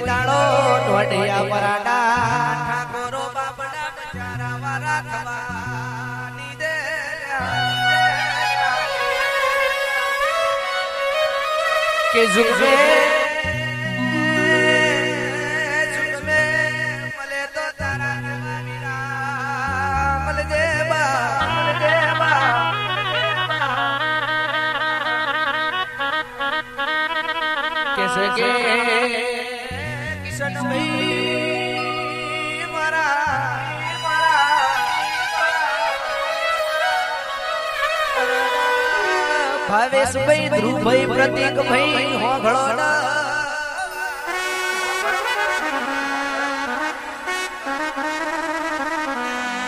દાડો ઢોઢિયા પરાડા ઠાકોરો બાપડા બચારા વારા ખવાની દે કે જુગમે મલે તો તારા વીરા મલ દેવા कैसे के किशन भाई मारा भावेश भाई ध्रुव भाई प्रतीक भाई होघड़ो ना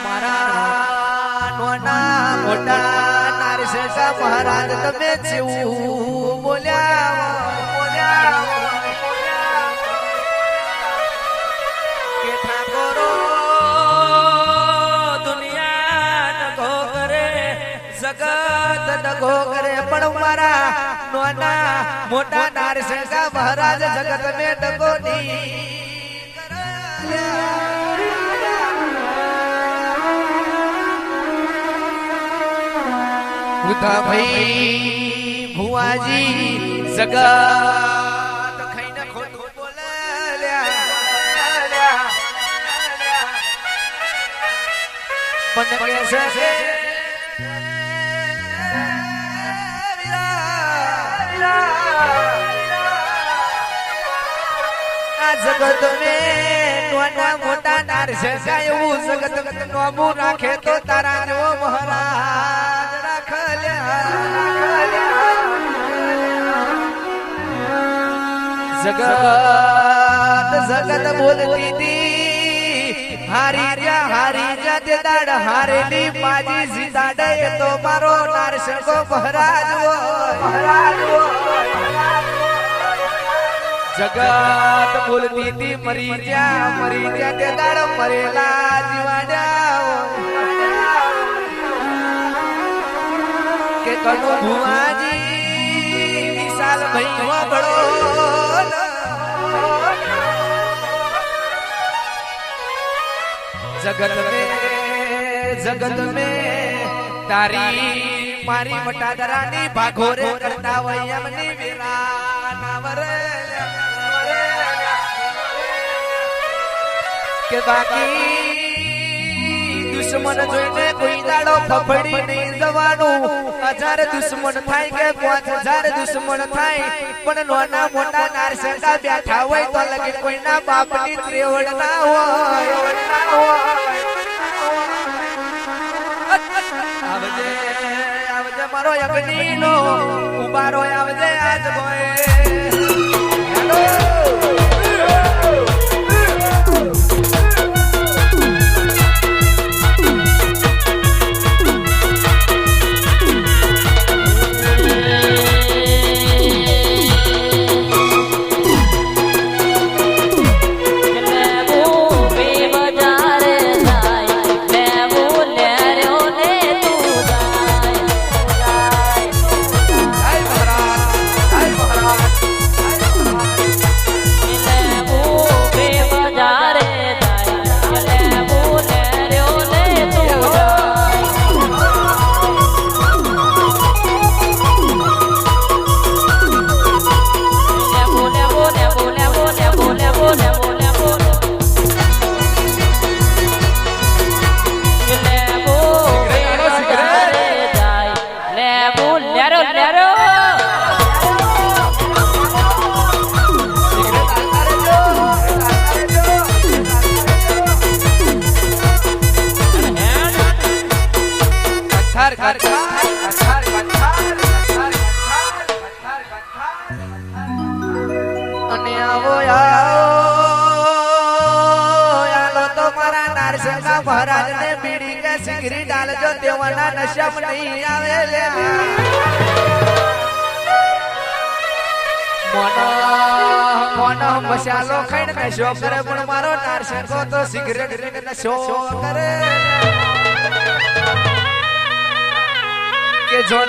मारा नोना मोटा नारसेका महाराज तमे जेवू बोल्या के ठाकोरो दुनिया डगो करे जगत डगो करे पण मारा नोना मोटा नारसेका महाराज जगत में डगो नहीं उठा भाई भुआजी जगत खाઈને ખોટું બોલ્યા પણ કેસે છે આ જગત મે નોના મોટા નારસેકા એવું જગત નોમું રાખે તો તારા જેવો મહારાજ जगत जगत बोलती थी हारी जा ते दाड़ हारेली बाजी जिंदाड़े तो मारो नारसेको महाराज वो जगत बोलती थी मरी जा ते दाड़ मरेला जीवाड़ा के कनो भुआजी विशाल भाई हो बड़ो जगत में तारी मारी मटादरानी भागोरे करता वयमनी वीरानावर के बाकी दुश्मन જોઈને કોઈ દાડો ફફડી નહીં જવાનું 1000 દુશ્મન થાય કે 5000 દુશ્મન થાય પણ નોના મોટા નારસેકા બેઠા હોય તો લગે કોઈના બાપની ત્રેવડ ના હોય આવજે મારો યજ્ઞીનો ઉબારો આવજે આજ બોય અને આવો આલો તો મારા નારસેકા મહારાજ ને બીડી કે સિગરી ડાલજો દેવાના નશા નહીં આવે લે મોનો મસાલો ખાઈને નશો કરે પણ મારો નારસેકો તો સિગરેટ પીને નશો કરે કે જો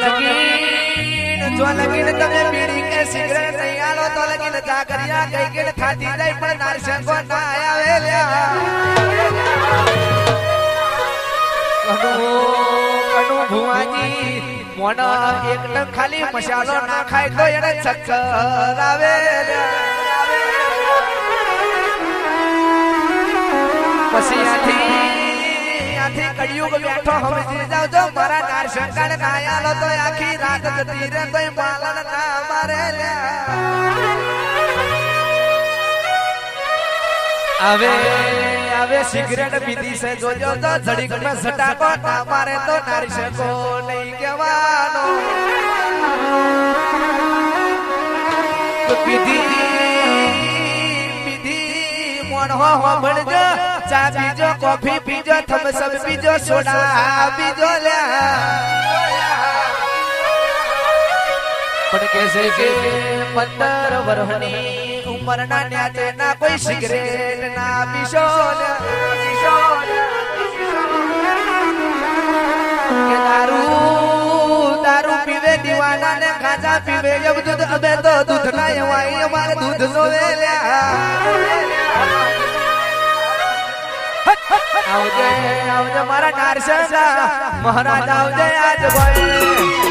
લગીને તમે બીડી કે સિગરેટ નહીં આલો તો લગીને જાગરિયા ગઈ કે થાતી જાય પણ નારશંકો ના આવે લ્યા કનુ ભુવાજી મોન એકદમ ખાલી મસાલો ના ખાય તો એને ચક્કર આવે પછી આથી કળિયુગ બેઠો સમજી જાવ જો મારા નારશંકાને ના આલો તો આખી રાત જતી રે તોય માલન ના મારે હવે સિગરેટ પીધી છે જોજો તો જડીક માં સટાકો ના મારે તો નારશંકો નહીં કહેવાનો પીધી મોણ હો ભણજો ચા પીજો કોફી પીજો થમ્સ અપ પીજો સોડા પીજો પણ કે છે કે 15 વર્ષની ઉંમરના ન્યાતે ના કોઈ સિગરેટ ના પીશો કે દારૂ પીવે દીવાના ને ગાંજા પીવે એ બધું હવે તો દૂધ ના એવાય અમારે દૂધ નો આવજે મારા નારશંકા મહારાજ આવજે આજ ભાઈ